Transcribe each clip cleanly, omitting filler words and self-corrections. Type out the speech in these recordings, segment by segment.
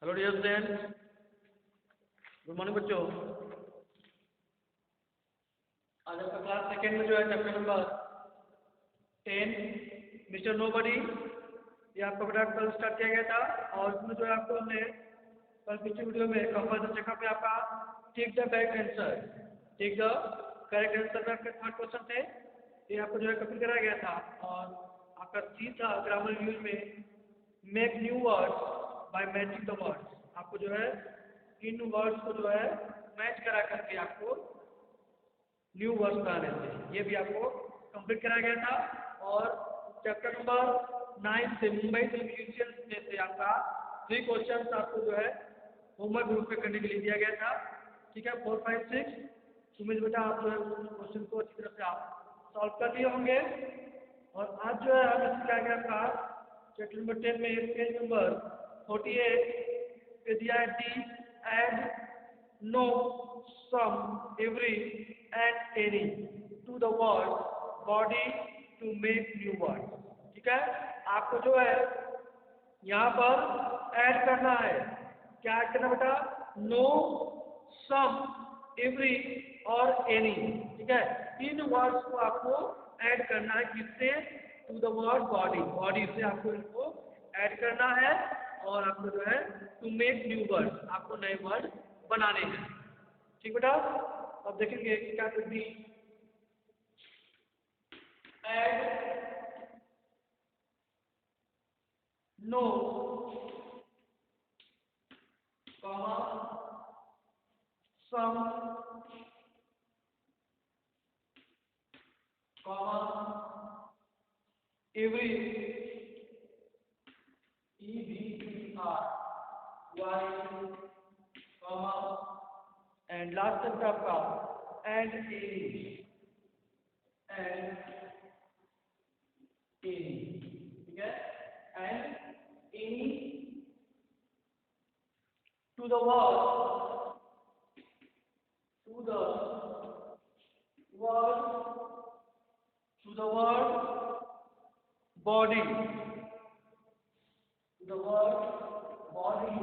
Hello dear student, good morning बच्चों। आज आपका क्लास सेकेंड में जो है चैप्टर नंबर 10 मिस्टर नोबडी, ये आपका बेटा कल स्टार्ट किया गया था। और इसमें जो है आपको हमने कल पिछले वीडियो में कंपल्सरी चेकअप पे आपका take the correct answer, take the correct answer में आपके 3 क्वेश्चन थे, ये आपको जो है कंप्लीट कराया गया था। और आपका सी था ग्रामर रिव्यू में make new words by matching the words. आपको जो है इन वर्ड्स को जो है मैच करा करके आपको न्यू वर्ड्स बनाने थे, ये भी आपको कंप्लीट कराया गया था। और चैप्टर नंबर 9 से मुंबई फिल्म म्यूजियम में से आपका 3 क्वेश्चन आपको जो है होमवर्क ग्रुप पे करने के लिए दिया गया था। ठीक है, 4, 5, 6 उम्मीद बेटा आप जो है क्वेश्चन को अच्छी तरह से आप सॉल्व कर लिए होंगे। और आज जो है हम क्या गया आपका चैप्टर नंबर 10 में पेज नंबर 48 पे दिया है D and no some every and any to the word body to make new word. ठीक है, आपको जो है यहाँ पर ऐड करना है, क्या ऐड करना बेटा? नो, सम, एवरी और एनी। ठीक है, इन वर्ड्स को आपको ऐड करना है, किससे? To the word body, body से आपको इनको ऐड करना है। और आपको जो है टू मेक न्यू वर्ड, आपको नए वर्ड बनाने हैं। ठीक बेटा, अब देखेंगे क्या करती add no comma some comma every EVERY comma and last तक आपका एंड एनी एंड एनी। ठीक है, and any to the word to the word to the word body to the word body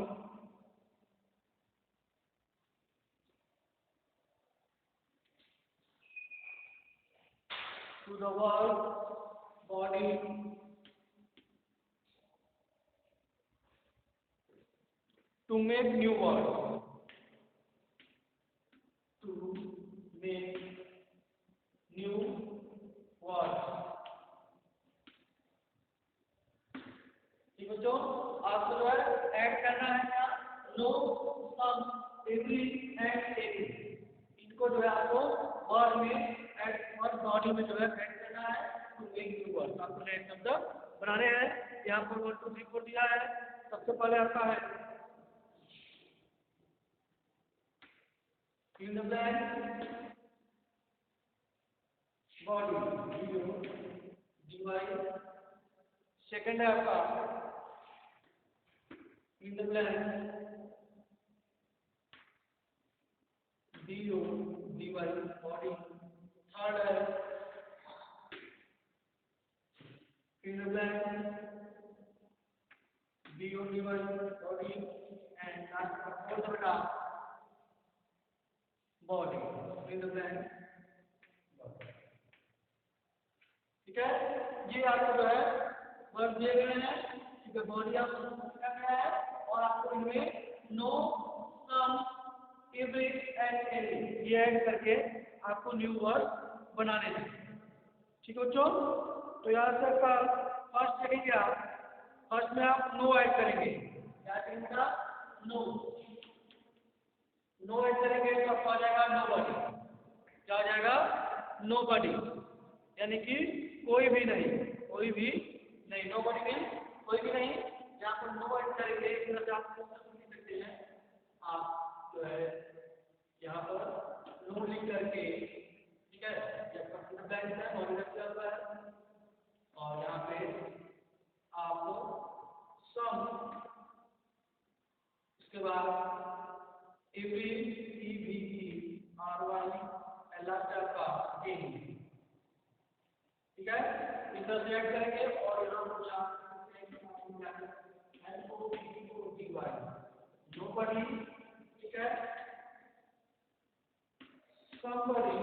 to the word body to make new words to make new words। ठीक बच्चों, आपको जो है add करना है क्या? No, some, every and any, इनको जो है आपको वर्ड में ऐड, वर्ड बॉडी में जो है ऐड करना है टू मेक न्यू वर्ड। आपको नए शब्द बनाने हैं। यहाँ पर 1, 2, 3, 4 दिया है। सबसे पहले आता है in the blank body, divide. Second है आपका in the blank DO divide body. Third है in the blank DO divide body and last का फोर्थ बेटा बॉडी इन द ब्लैंक। ठीक है, ये आपको जो है वर्ड दिए गए हैं। ठीक है, बॉडी आपको दिया गया है और आपको इनमें no, some, every and any ये ऐड करके आपको न्यू वर्ड बनाने हैं। ठीक है बच्चों, तो यहाँ से आपका फर्स्ट देखेंगे आप, फर्स्ट में आप नो ऐड करेंगे। क्या करेंगे बेटा? नो, नो ऐड करेंगे तो आपको आ जाएगा नोबडी। क्या आ जाएगा? नोबडी, यानी कि कोई भी नहीं, कोई भी नहीं। नोबडी मीन्स कोई भी नहीं। यहाँ पर नो ऐड करेंगे, इस तरह से आप लिख सकते हैं। आप जो है यहाँ पर नो लिख करके, ठीक है, जब कंप्यूटर ब्लैंक है और इधर हुआ है, और यहाँ पे आप सम, उसके बाद एवरी EVERY लास्ट आपका एनी। ठीक है, इस तरह से ऐड करेंगे और यहाँ पर NOBDY nobody, ठीक है, somebody,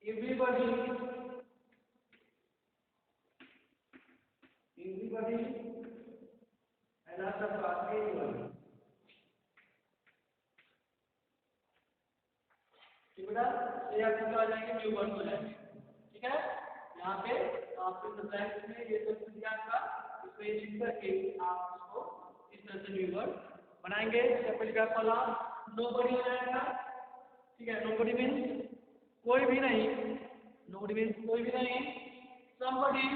everybody, and after that anyone, ठीक है। ये आपके आ जाएंगे न्यू वर्ड हो जाएंगे, ठीक है। यहाँ पे आपके ब्लैंक में ये सब दिया था, इसको ये लिख करके आप इसको इस तरह से न्यू वर्ड बनाएंगे। पहले का पहला नोबडी हो जाएगा, ठीक है। नोबडी मीन्स कोई भी नहीं, नोबडी मीन्स कोई भी नहीं। समबडी,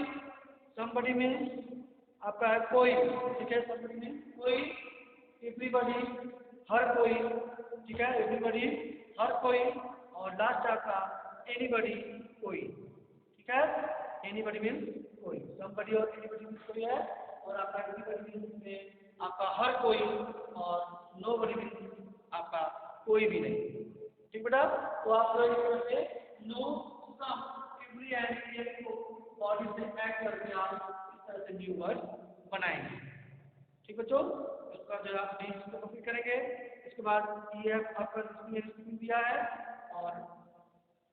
समबडी मीन्स आपका है कोई, ठीक है। समबडी मीन्स कोई। एवरीबडी हर कोई, ठीक है। एवरीबडी हर कोई। और लास्ट आपका एनीबडी कोई, ठीक है। एनीबडी मीन्स कोई, समबडी और एनीबडी मीन्स कोई है। और आपका एवरीबडी मीन्स में आपका हर कोई, और नोबडी मीन्स आपका कोई भी नहीं, ठीक बेटा। तो आप लोग इस तरह से no, some, every and any को बॉडी से ऐड करके आप इस तरह से न्यू वर्ड बनाएंगे, ठीक बच्चों। इसका जो आप नेक्स्ट को कॉपी करेंगे। इसके बाद ये आपका स्क्रीन दिया है, और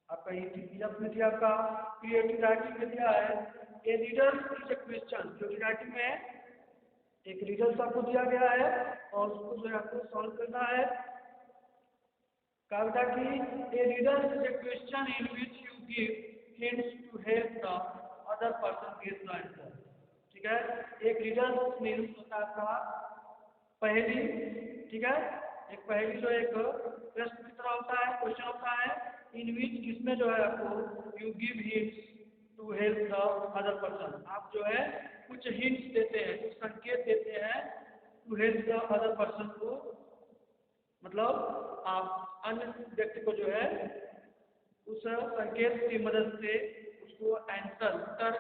आपका ये में दिया आपका क्रिएटिव राइटिंग में दिया है। ए रीडर इज ए क्वेश्चन, जो राइटिंग में एक रीडर्स आपको दिया गया है, और उसको जो है आपको सॉल्व करना है। कहा कि ए reader is a question in which you give hints to help the other person get the answer, ठीक है। एक रीडर मीन्स होता है आपका पहेली, ठीक है। एक पहेली जो एक प्रश्न की तरह होता है, क्वेश्चन होता है। इन विच इसमें जो है आपको you give hints to help the other person, आप जो है कुछ हिंट्स देते हैं, कुछ संकेत देते हैं to help the other person को, मतलब आप अन्य व्यक्ति को जो है उस संकेत की मदद से उसको आंसर उत्तर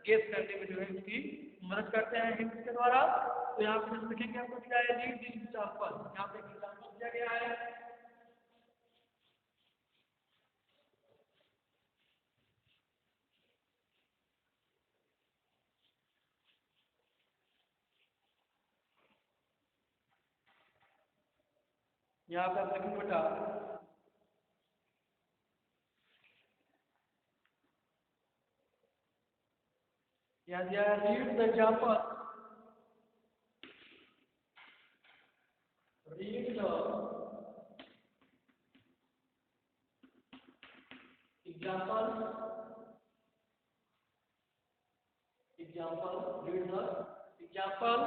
गेस करने में जो है उसकी मदद करते हैं हिंट के द्वारा। तो यहाँ पे जैसे लिखेंगे आपको दिया है रीड दिस एग्जांपल, यहाँ पे एग्जांपल दिया गया है। यहाँ पे आप लिखेंगे बेटा यहाँ दिया है read the example, read the example, example, read the example.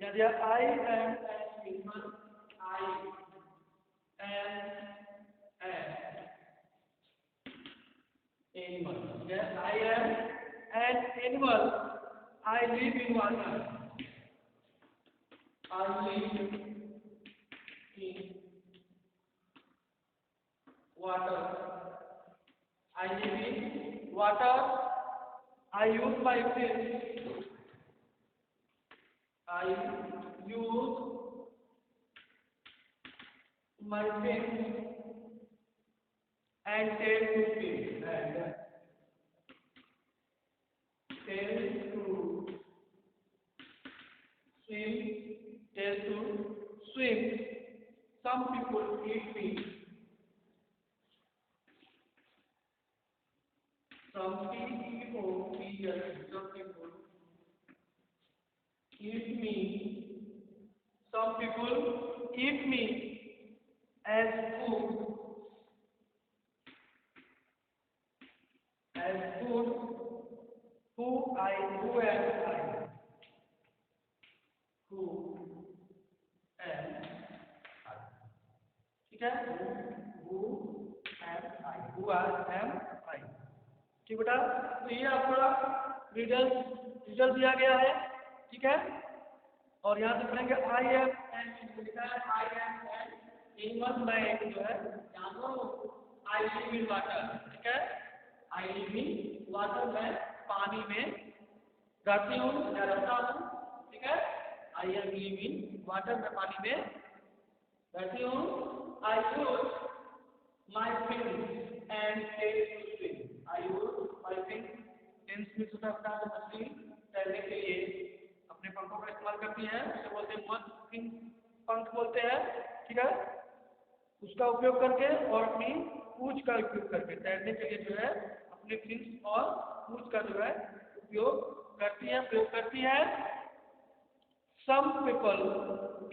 यहाँ दिया I am an animal, I am an animal, ठीक है। I M an animal, I live in water, I live in water, I live in water, I use my fins, I use my fins and tail to swim, and tail to swim, tail to swim. Some people eat me, some people eat me, some people eat me as food, who am I, who am I, ठीक है। who am I, who am I, ठीक बेटा। तो ये आपका result दिया गया है, ठीक है। और यहाँ से पढ़ेंगे आई एम एन, लिखा है आई एम एन एनिमल, मैं जो है जानवर हूँ। आई लिव इन वाटर, ठीक है। आई लिव इन वाटर, मैं पानी में रहती हूँ या रहता हूँ, ठीक है। I am live in water, मैं पानी में रहती हूँ। I use my fins and tail to swim, I use my fins, fins means होता है मछली तैरने के लिए अपने पंखों का इस्तेमाल करती हैं, उसे बोलते हैं फिन पंख बोलते हैं, ठीक है। उसका उपयोग करके और अपनी पूंछ का उपयोग करके तैरने के लिए जो है अपने फिन्स और पूंछ का जो है उपयोग करती है, प्रयोग करती है। सम पीपल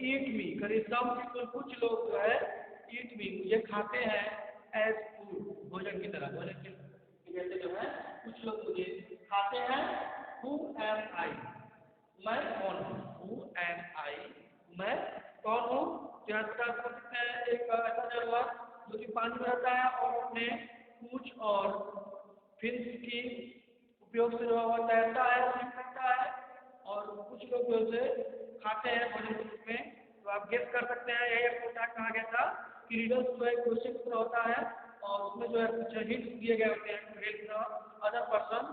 ईट मी, करिए सम पीपल, कुछ लोग जो है ईट मी, मुझे खाते हैं एज फूड, भोजन की तरह, भोजन की जैसे जो है कुछ लोग मुझे खाते हैं। हु एम आई, मैं कौन हूँ, हु एम आई, मैं कौन हूँ। यहाँ पर आप समझ सकते हैं एक ऐसा जानवर जो कि पानी में रहता है और अपने पूंछ और फिन्स की उपयोग से जो है वह तैरता है, स्विम करता है, और कुछ लोग जो उसे खाते हैं भोजन के रूप में। तो आप गेस कर सकते हैं, यही आपको कहा गया था कि रीडर्स जो है क्वेश्चन पूरा होता है और उसमें जो है कुछ हिंट्स दिए गए होते हैं टू हेल्प अदर पर्सन,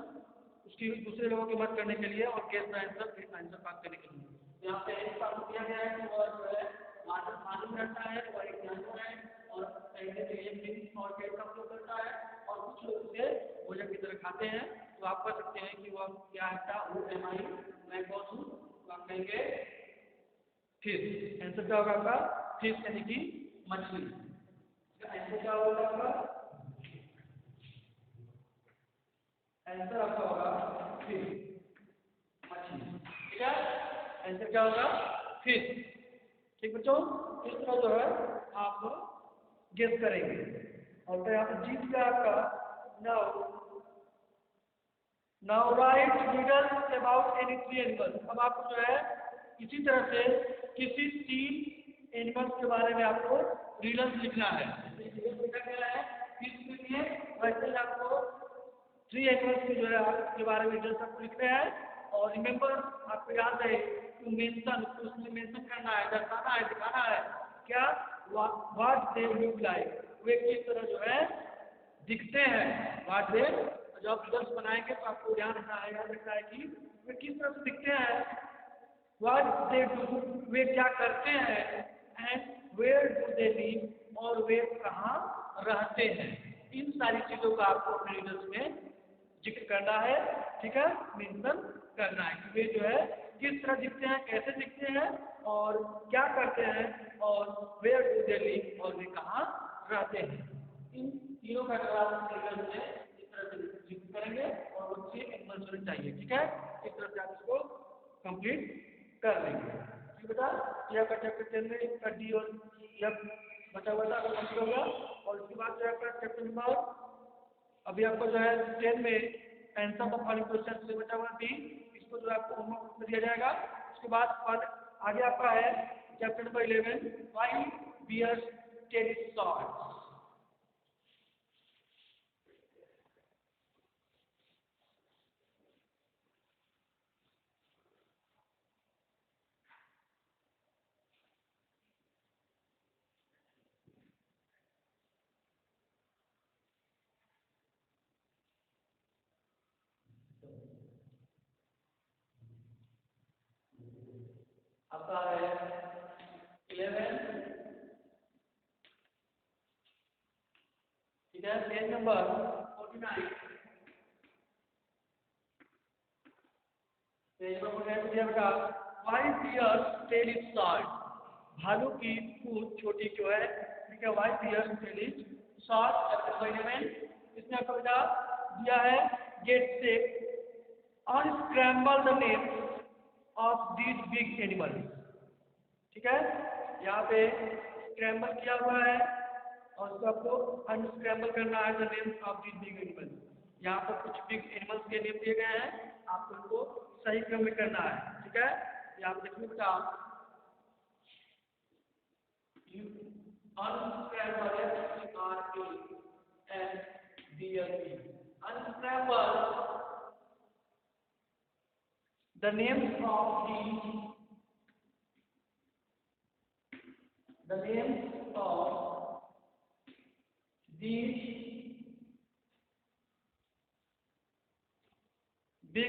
उसकी दूसरे लोगों की मदद करने के लिए और गेस द आंसर, फिर आंसर प्राप्त करने के लिए। यहाँ पे एक आपको दिया गया है कि वह जो है वाटर पानी में रहता है, वह एक जानवर है और तैरने के लिए फिन और पेट का उपयोग करता है और कुछ लोग उसे भोजन की तरह खाते हैं। तो आप कह सकते हैं कि वह क्या था, हु एम आई, मैं कौन हूँ। तो आप कहेंगे फिश। आंसर क्या होगा आपका, फिश यानी कि मछली। आंसर क्या होगा आपका, आंसर आपका होगा फिश, मछली, ठीक है। आंसर क्या होगा, फिश। ठीक बच्चों, इस तरह जो है आप गेस करेंगे। और तो यहाँ पर जीत गया आपका now right riddles about any three animals. अब आपको जो है इसी तरह से किसी 3 एनिमल्स के बारे में आपको रिडल्स लिखना है। लिखा गया है फिश के लिए, वैसे ही आपको 3 एनिमल्स के जो है के बारे में रिडल्स आपको लिखने हैं। और रिमेंबर, आपको याद है टू मेंशन, उसमें मेंशन करना है, दर्शाना है, दिखाना है क्या, व्हाट दे लुक लाइक, वे किस तरह जो है दिखते हैं। व्हाट दे, जब आप रिडल्स बनाएंगे तो आपको ध्यान रखना है, याद रखना है कि वे किस तरह से दिखते हैं। व्हाट दे डू, वे क्या करते हैं। And where do they live, और वे कहाँ रहते हैं। इन सारी चीजों का आपको अपने रिडल्स में जिक्र करना है, ठीक है, मेंशन करना है कि वे जो है किस तरह दिखते हैं, कैसे दिखते हैं और क्या करते हैं, और वेयर डू दे लिव, और वे कहाँ रहते हैं। इन तीनों का आप रिडल्स में इस तरह से जिक्र करेंगे और वो 3 एनिमल्स होने चाहिए, ठीक है। इस तरह से आप इसको कंप्लीट कर लेंगे। ठीक बेटा, यह आपका चैप्टर 10 में का डी और एफ बचा हुआ था, कंप्लीट होगा। और उसके बाद जो आपका चैप्टर नंबर अभी आपको जो है 10 में आंसर द फॉलोइंग क्वेश्चन से बचा हुआ भी, इसको जो आपको होमवर्क में दिया जाएगा। उसके बाद आगे आपका है chapter number 11, why bears tail is short. आपका है 11, ठीक है। पेज नंबर 49, पेज नंबर 49 दिया बेटा, why bears tail is short, भालू की पूंछ छोटी क्यों है, ठीक है। Why bears tail is short, chapter number 11। इसमें आपको बेटा दिया है गेट से unscramble the names of these big animals, ठीक है। यहाँ पे स्क्रैम्बल किया हुआ है और उसको आपको अनस्क्रैम्बल करना है the names of these big animals. यहाँ पर कुछ बिग एनिमल्स के नेम दिए गए हैं, आपको इनको सही क्रम में करना है, ठीक है। यहाँ पे देखिए बेटा, unscramble, unscramble the names of these big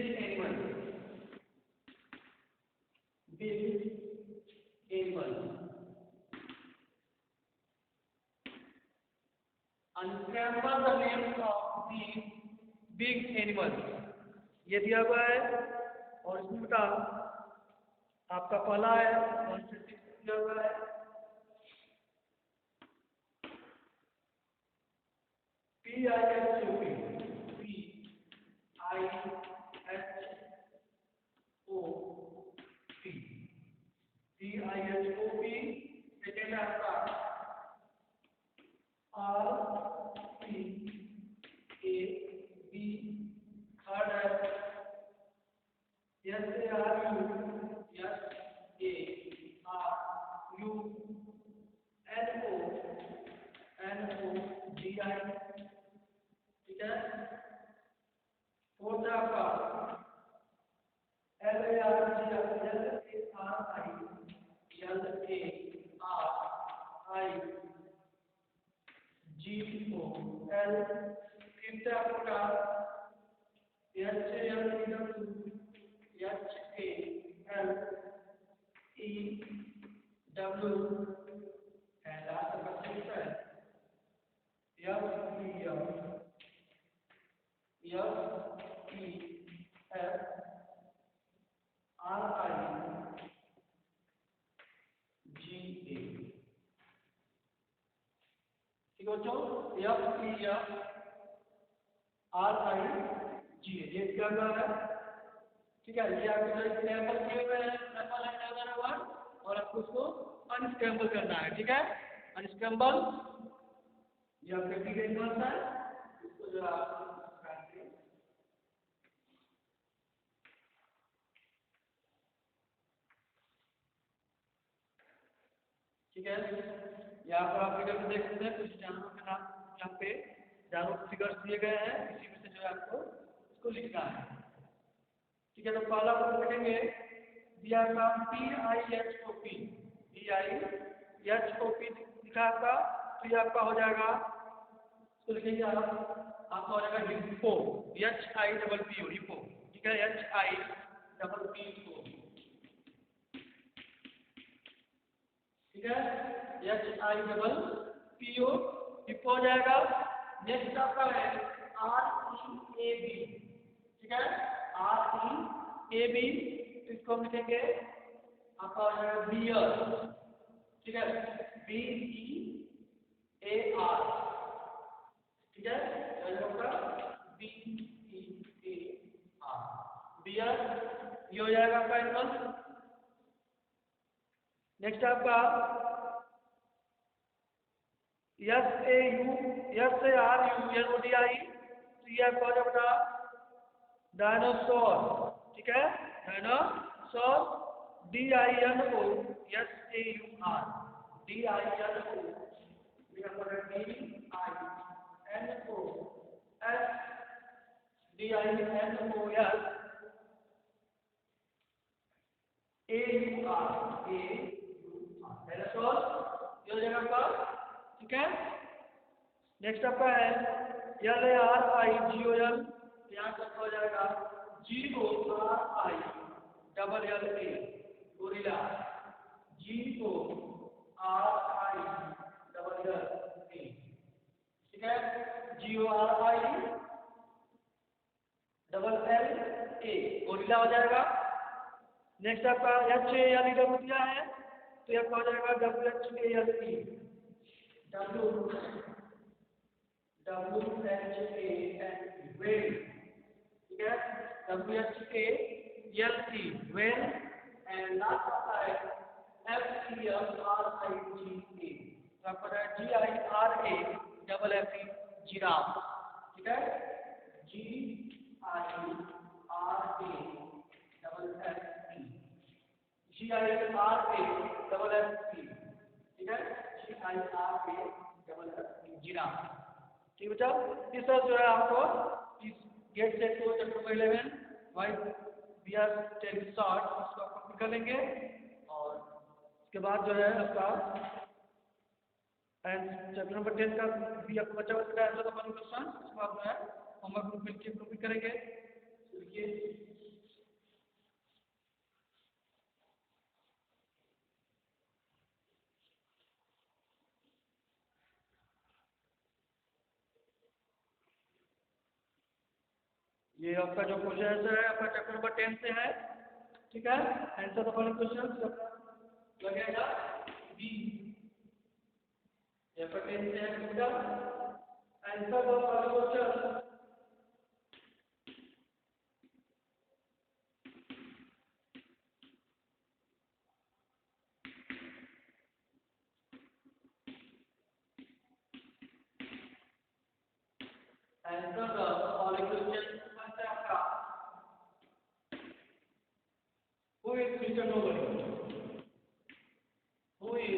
animals, unscramble the names of these big animals, ये दिया हुआ है। और इसमें बेटा आपका पहला है 1 से 6 दिया हुआ है। PIHOP, PIHOP, सेकेंड है आपका RCAB, थर्ड है SARU, ठीक है। फोर्थ है आपका LARGL, फिफ्थ है आपका HALEW, and last number 6 है FEFRIGA। ठीक है बच्चों, FEFRIGA ये क्या है। ठीक है, ये आपको जो स्क्रैम्बल किए हुए हैं, स्क्रैम्बल है अदर वर्ड, और आपको उसको अनस्क्रैम्बल करना है। ठीक है, अनस्क्रैम्बल ये आपके टी का इन्वर्स है, इसको जो आप ठीक है। यहाँ पर आप फिगर में देख सकते हैं कुछ जानवरों के नाम, यहाँ पे जानवरों के फिगर्स दिए गए हैं, इसी में से जो है आपको इसको लिखना है। ठीक है, तो पहला आप लिखेंगे दिया का PIHOP, लिखा आपका, तो ये आपका हो जाएगा, तो लिखेंगे आप, आपका हो जाएगा हिप्पो, HIPPO, हिप्पो। ठीक है, HIPPO, ठीक है, HIPPO, हिप्पो हो जाएगा। नेक्स्ट आपका है REAB, ठीक है, REAB, इसको हम लिखेंगे आपका हो जाएगा बियर। ठीक है, BEAR, ठीक है, आपका BEAR, बियर, ये हो जाएगा आपका एनिमल। नेक्स्ट आपका SARUNODI, तो ये आपका हो जाएगा डायनासोर। ठीक है, डायनासोर, DINOSAUR, डायनासोर, ये हो जाएगा आपका। ठीक है, नेक्स्ट आपका है LARIGOL, यहाँ तक हो जाएगा GORILLA, गोरिल्ला, GORILLA, ठीक है, GORILLA, गोरिल्ला हो जाएगा। नेक्स्ट आपका HALE दिया है, तो ये आपका हो जाएगा WHALE, वेल, ठीक है, WHALE, वेल, एंड लास्ट आता है FEFRIGA, तो आपका GIRAFFE, जिराफ। ठीक है, GIRAFFE, ठीक है, GIRAFFE, जिराफ। ठीक बच्चा, ये सब जो है आपको इस गेट से तो chapter number 11 wise we are ten short, इसको आप कंप्लीट कर लेंगे, और उसके बाद जो है आपका एंड चैप्टर नंबर 10 का भी आपको बच्चा बच्चा आंसर का वन क्वेश्चन, इसको आप जो है होमवर्क ग्रुप मिलकर कंप्लीट करेंगे। देखिए ये आपका जो क्वेश्चन आंसर है आपका चैप्टर नंबर 10 से है, ठीक है। आंसर द फॉलोइंग क्वेश्चन लगेगा बी। यहाँ पर 10 से है बेटा। Answer the following question answer the following question कौन सा आपका who is mister nobody, who is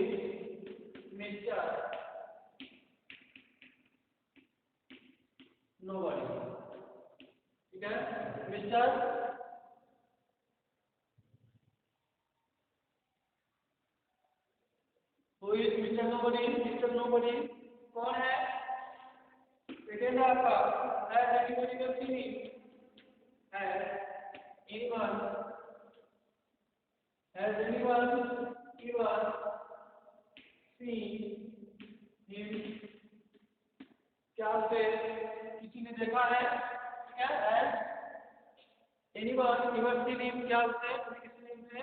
mister nobody, ठीक है। Mister who is mister nobody, mister nobody कौन है? सेकेंड है आपका है एनिमल सीनिंग है animal has anyone ever seen him? क्या उसे किसी ने देखा है? ठीक है। has anyone ever seen him? क्या उसे किसी ने उसे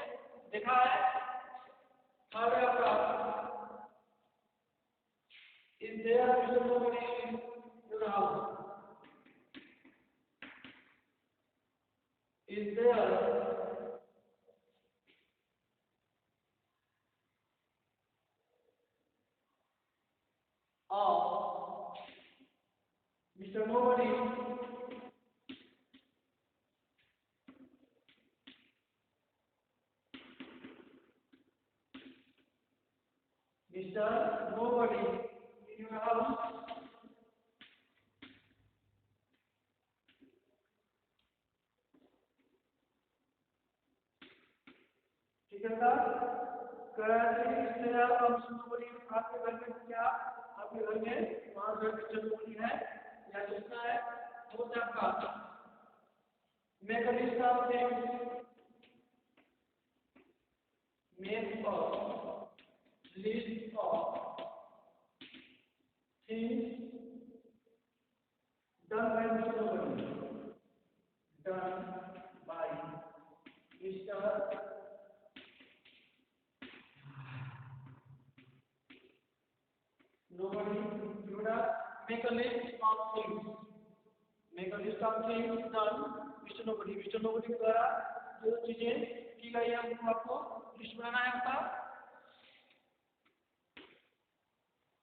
देखा है? थर्ड है आपका is there Mr. Nobody in your house? Is there Mr. Nobody Mr. Nobody in your house? ठीक है बेटा। कराची से आप मिस्टर नोबडी आपके घर में क्या आपके घर में वहाँ जो मिस्टर नोबडी है या दूसरा है वो से आपका make a list of things, make a list of things done by Mr. Nobody, done by Mr. Nobody. You would have make a list of things. Make a list of things done Mr. Nobody. Mr. Nobody के द्वारा जो चीजें की गई है उनको आपको list बनाना है आपका।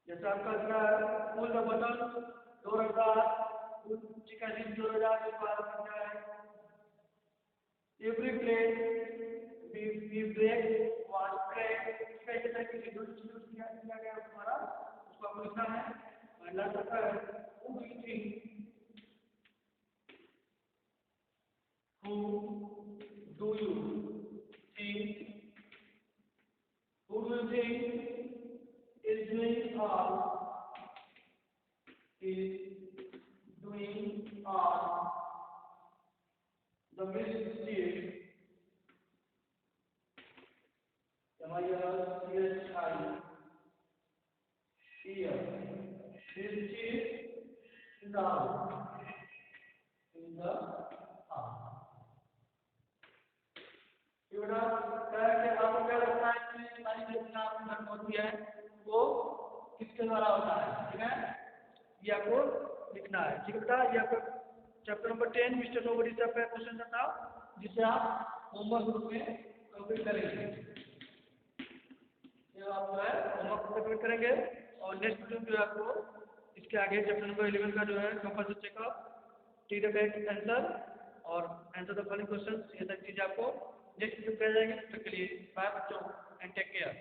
जैसे आपका दिया है pull the button, door the chicken in door the बाहर करना है। Every plate we break was crack, ठीक है। जैसे कि इंट्रोड्यूस किया गया हमारा उसको आपको लिखना है। पहला सबका है who do you think, who do you think, who do you think is doing all the mischief, here mischief in the house, in the house। ये बड़ा क्या है कि आपको क्या लगता है कि सारी घटना आपके घर में होती है वो किसके द्वारा होता है? ठीक है, ये आपको लिखना है। ठीक है बेटा, ये आपका चैप्टर नंबर 10 मिस्टर नोबडी से आपका क्वेश्चन था जिसे आप होमवर्क ग्रुप में कंप्लीट करेंगे। ये आप जो है होमवर्क कंप्लीट करेंगे और नेक्स्ट वीडियो जो है आपको इसके आगे चैप्टर नंबर 11 का जो है compulsory checkup, T the correct answer और आंसर द फॉलोइंग क्वेश्चन, ये सारी चीजें आपको नेक्स्ट वीडियो में जाएंगे। तब तक के लिए बाय बच्चों एंड टेक केयर।